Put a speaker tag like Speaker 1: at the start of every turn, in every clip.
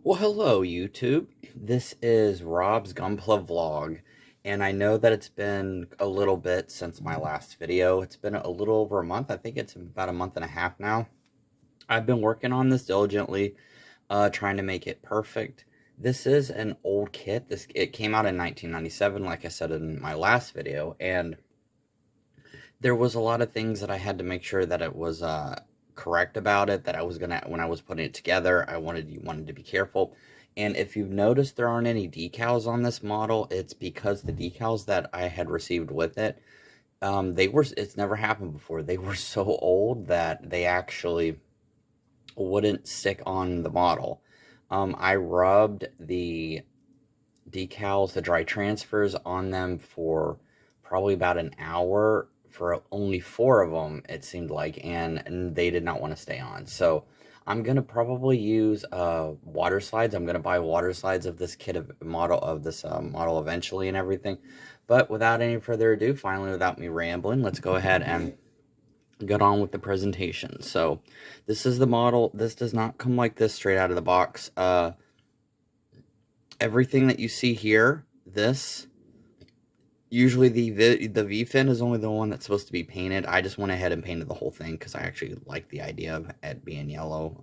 Speaker 1: Well, hello, YouTube. This is Rob's Gunpla vlog, and I know that it's been a little bit since my last video. It's been a little over a month. I think it's about a month and a half now. I've been working on this diligently, trying to make it perfect. This is an old kit. It came out in 1997, like I said in my last video, and there was a lot of things that I had to make sure that it was correct about it. That I was gonna when I was putting it together, I wanted to be careful. And if you've noticed, there aren't any decals on this model. It's because the decals that I had received with it, it's never happened before. They were so old that they actually wouldn't stick on the model. I rubbed the decals, the dry transfers on them for probably about an hour for only four of them, it seemed like, and they did not want to stay on. So I'm gonna probably use water slides. I'm gonna buy water slides of this model eventually and everything. But without any further ado, finally, without me rambling, let's go ahead and get on with the presentation. So this is the model. This does not come like this straight out of the box. Everything that you see here, usually the V-fin is only the one that's supposed to be painted. I just went ahead and painted the whole thing because I actually like the idea of it being yellow.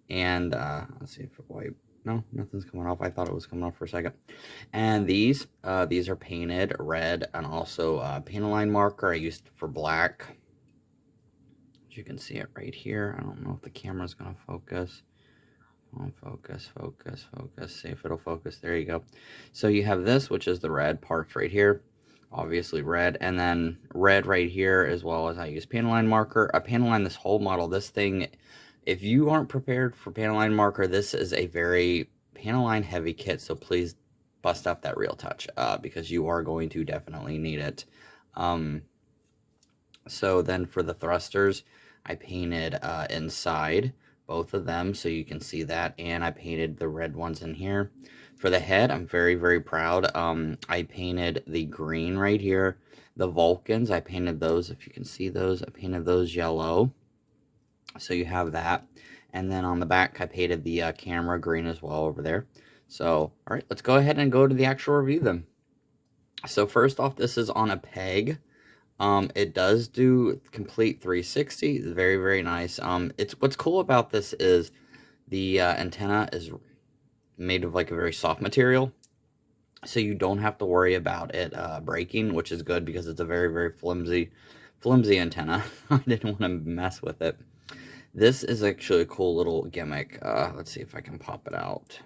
Speaker 1: Let's see if it wipe. No, nothing's coming off. I thought it was coming off for a second. And these are painted red, and also paint a line marker I used for black. As you can see it right here. I don't know if the camera's gonna focus. On focus, focus, focus. See if it'll focus. There you go. So you have this, which is the red parts right here. Obviously red, and then red right here, as well as I use panel line marker. I panel line this whole model. This thing, if you aren't prepared for panel line marker, this is a very panel line heavy kit. So please bust up that Real Touch because you are going to definitely need it. So then for the thrusters, I painted inside both of them so you can see that, and I painted the red ones in here. For the head, I'm very, very proud. I painted the green right here. The Vulcans, I painted those, if you can see those, I painted those yellow. So you have that. And then on the back, I painted the camera green as well over there. So, all right, let's go ahead and go to the actual review then. So first off, this is on a peg. It does do complete 360. It's very, very nice. What's cool about this is the antenna is made of like a very soft material, so you don't have to worry about it breaking, which is good because it's a very, very flimsy antenna. I didn't want to mess with it. This is actually a cool little gimmick. Let's see if I can pop it out.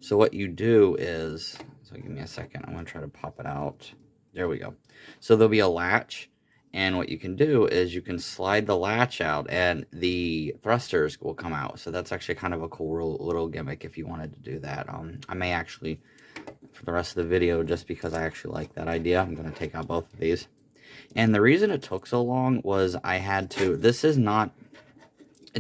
Speaker 1: So what you do is, so give me a second. I'm gonna try to pop it out. There we go. So there'll be a latch, and what you can do is you can slide the latch out and the thrusters will come out. So that's actually kind of a cool little gimmick if you wanted to do that. I may actually, for the rest of the video, just because I actually like that idea, I'm going to take out both of these. And the reason it took so long was I had to, it's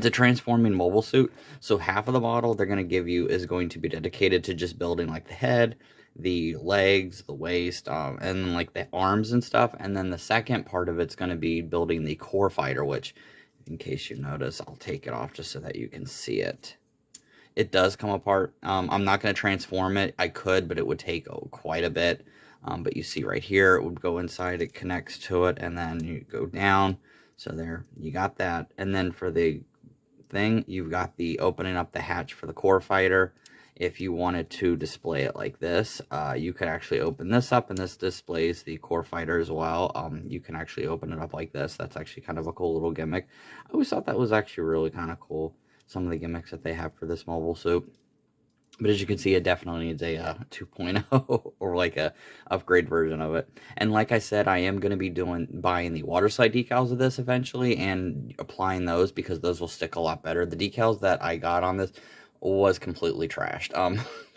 Speaker 1: a transforming mobile suit, so half of the model they're going to give you is going to be dedicated to just building like the head, the legs, the waist, and like the arms and stuff. And then the second part of it's going to be building the core fighter, which, in case you notice, I'll take it off just so that you can see it. It does come apart. I'm not going to transform it. I could, but it would take quite a bit. But you see right here, it would go inside, it connects to it, and then you go down. So there, you got that. And then for the thing, you've got the opening up the hatch for the core fighter. If you wanted to display it like this, you could actually open this up, and this displays the core fighter as well. You can actually open it up like this. That's actually kind of a cool little gimmick. I always thought that was actually really kind of cool, some of the gimmicks that they have for this mobile suit. But as you can see, it definitely needs a 2.0 or like a upgrade version of it. And like I said, I am going to be buying the water slide decals of this eventually and applying those because those will stick a lot better. The decals that I got on this was completely trashed.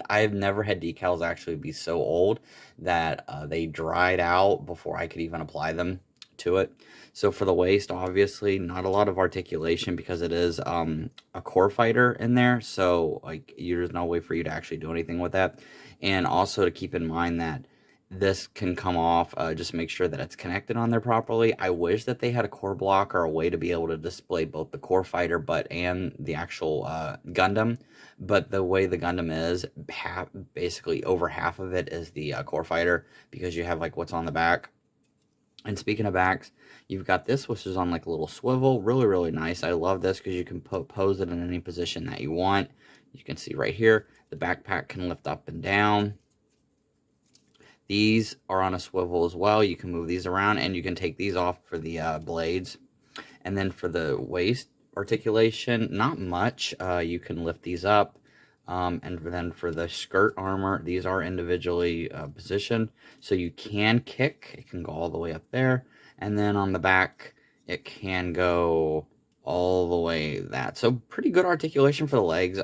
Speaker 1: I've never had decals actually be so old that they dried out before I could even apply them to it. So for the waist, obviously not a lot of articulation because it is a core fighter in there, so like there's no way for you to actually do anything with that. And also to keep in mind that this can come off. Just make sure that it's connected on there properly. I wish that they had a core block or a way to be able to display both the core fighter and the actual Gundam. But the way the Gundam is, basically over half of it is the core fighter, because you have like what's on the back. And speaking of backs, you've got this, which is on like a little swivel. Really, really nice. I love this because you can pose it in any position that you want. You can see right here, the backpack can lift up and down. These are on a swivel as well. You can move these around, and you can take these off for the blades. And then for the waist articulation, not much. You can lift these up. And then for the skirt armor, these are individually positioned. So you can kick. It can go all the way up there. And then on the back, it can go all the way that. So pretty good articulation for the legs.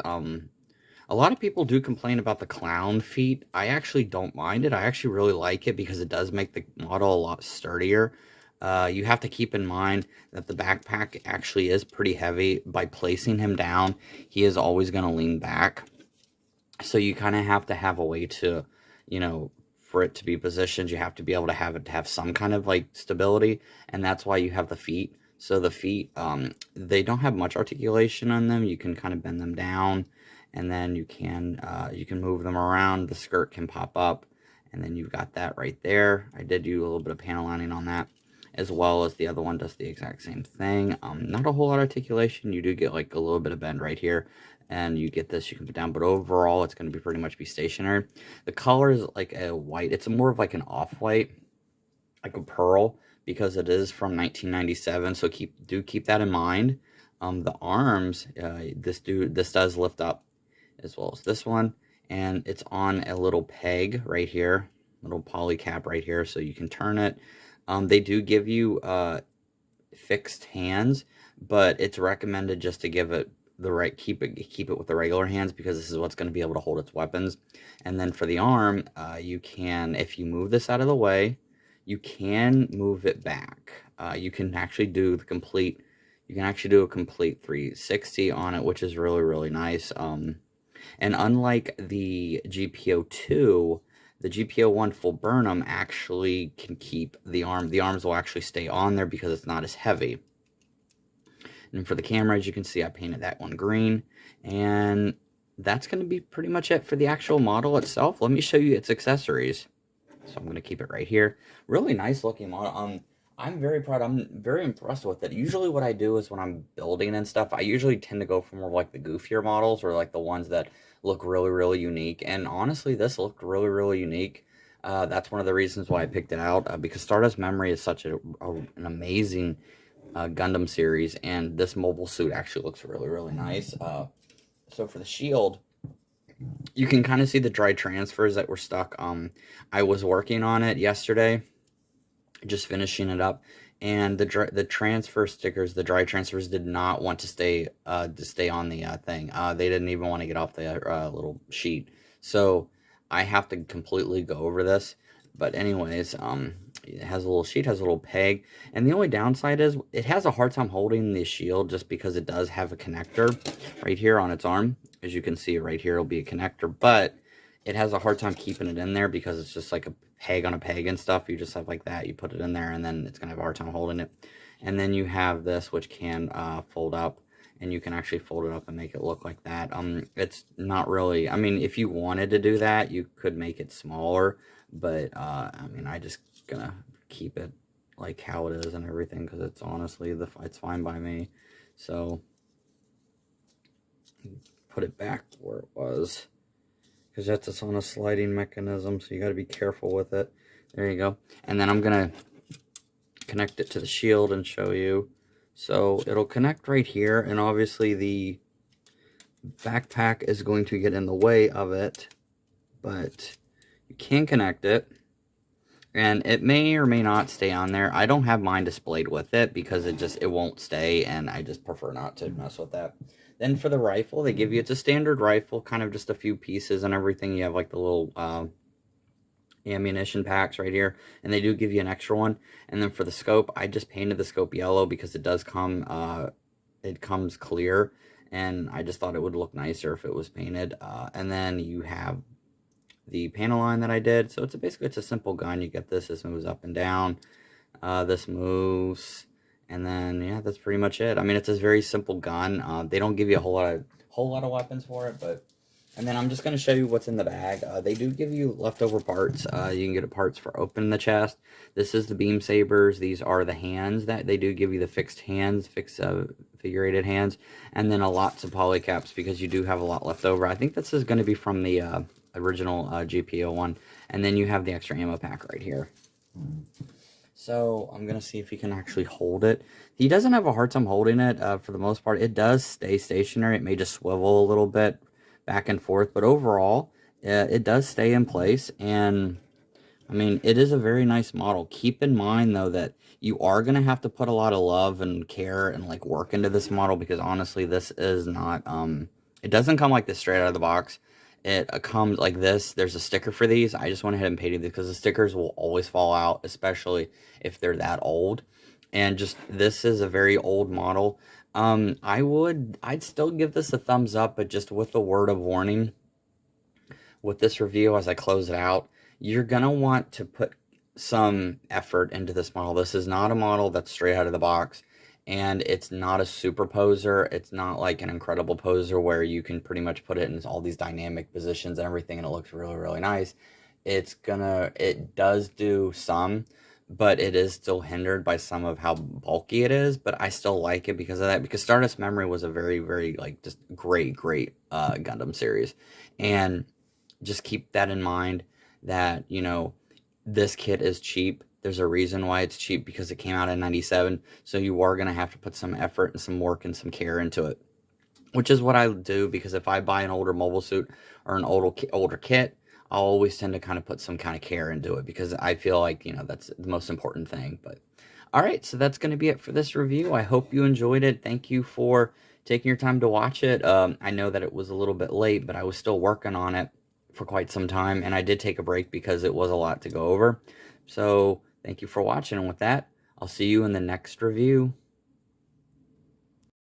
Speaker 1: A lot of people do complain about the clown feet. I actually don't mind it. I actually really like it because it does make the model a lot sturdier. You have to keep in mind that the backpack actually is pretty heavy. By placing him down, he is always going to lean back. So you kind of have to have a way to, you know, for it to be positioned, you have to be able to have it to have some kind of like stability. And that's why you have the feet. So the feet, they don't have much articulation on them. You can kind of bend them down, and then you can move them around. The skirt can pop up, and then you've got that right there. I did do a little bit of panel lining on that, as well as the other one does the exact same thing. Not a whole lot of articulation. You do get like a little bit of bend right here, and you get this, you can put down, but overall it's going to be pretty much be stationary. The color is like a white. It's more of like an off-white, like a pearl, because it is from 1997. So keep that in mind. The arms, this does lift up as well as this one, and it's on a little peg right here, little poly cap right here, so you can turn it. They do give you fixed hands, but it's recommended just to give it the right, keep it with the regular hands, because this is what's going to be able to hold its weapons. And then for the arm, you can, if you move this out of the way, you can move it back. You can actually do a complete 360 on it, which is really, really nice. And unlike the GP02, the GP01 Full Burnham actually can keep the arm. The arms will actually stay on there because it's not as heavy. And for the camera, as you can see, I painted that one green. And that's going to be pretty much it for the actual model itself. Let me show you its accessories. So I'm going to keep it right here. Really nice looking model. I'm very proud. I'm very impressed with it. Usually what I do is when I'm building and stuff, I usually tend to go for more like the goofier models, or like the ones that look really, really unique. And honestly, this looked really, really unique. That's one of the reasons why I picked it out, because Stardust Memory is such an amazing Gundam series, and this mobile suit actually looks really, really nice. So for the shield, you can kind of see the dry transfers that were stuck. I was working on it yesterday, just finishing it up, and the transfer stickers, the dry transfers, did not want to stay on the thing. They didn't even want to get off the little sheet. So I have to completely go over this. But anyways, it has a little sheet, has a little peg, and the only downside is it has a hard time holding the shield, just because it does have a connector right here on its arm. As you can see right here, it'll be a connector, but it has a hard time keeping it in there because it's just like a peg on a peg and stuff. You just have like that, you put it in there, and then it's gonna have a hard time holding it. And then you have this, which can fold up, and you can actually fold it up and make it look like that. It's not really, I mean, if you wanted to do that, you could make it smaller, but I mean, I just gonna keep it like how it is and everything, because it's honestly, it's fine by me. So put it back where it was, because it's on a sliding mechanism, so you got to be careful with it. There you go. And then I'm gonna connect it to the shield and show you. So it'll connect right here, and obviously the backpack is going to get in the way of it, but you can connect it, and it may or may not stay on there. I don't have mine displayed with it because it won't stay, and I just prefer not to mess with that. Then for the rifle, they give you, it's a standard rifle, kind of just a few pieces and everything. You have like the little ammunition packs right here, and they do give you an extra one. And then for the scope, I just painted the scope yellow because it does come, it comes clear, and I just thought it would look nicer if it was painted. And then you have the panel line that I did. So basically it's a simple gun. You get this moves up and down, this moves, and then yeah, that's pretty much it. I mean, it's a very simple gun. They don't give you a whole lot of weapons for it, but. And then I'm just going to show you what's in the bag. They do give you leftover parts. You can get parts for opening the chest. This is the beam sabers. These are the hands that they do give you, the fixed hands, figurated hands. And then lots of polycaps because you do have a lot left over. I think this is going to be from the original GP01. And then you have the extra ammo pack right here. So I'm going to see if he can actually hold it. He doesn't have a hard time holding it for the most part. It does stay stationary. It may just swivel a little bit back and forth, but overall it does stay in place. And I mean, it is a very nice model. Keep in mind though that you are going to have to put a lot of love and care and like work into this model, because honestly this is not it doesn't come like this straight out of the box. It comes like this. There's a sticker for these. I just went ahead and painted these because the stickers will always fall out, especially if they're that old. And just, this is a very old model. I'd still give this a thumbs up, but just with a word of warning with this review as I close it out, you're gonna want to put some effort into this model. This is not a model that's straight out of the box, and it's not a super poser. It's not like an incredible poser where you can pretty much put it in all these dynamic positions and everything and it looks really, really nice. It does do some, but it is still hindered by some of how bulky it is, but I still like it because of that, because Stardust Memory was a very, very, like, just great Gundam series. And just keep that in mind that, you know, this kit is cheap. There's a reason why it's cheap, because it came out in 97, so you are going to have to put some effort and some work and some care into it, which is what I do, because if I buy an older mobile suit or an older kit, I'll always tend to kind of put some kind of care into it, because I feel like, you know, that's the most important thing. But all right, so that's going to be it for this review. I hope you enjoyed it. Thank you for taking your time to watch it. I know that it was a little bit late, but I was still working on it for quite some time, and I did take a break because it was a lot to go over. So thank you for watching, and with that, I'll see you in the next review.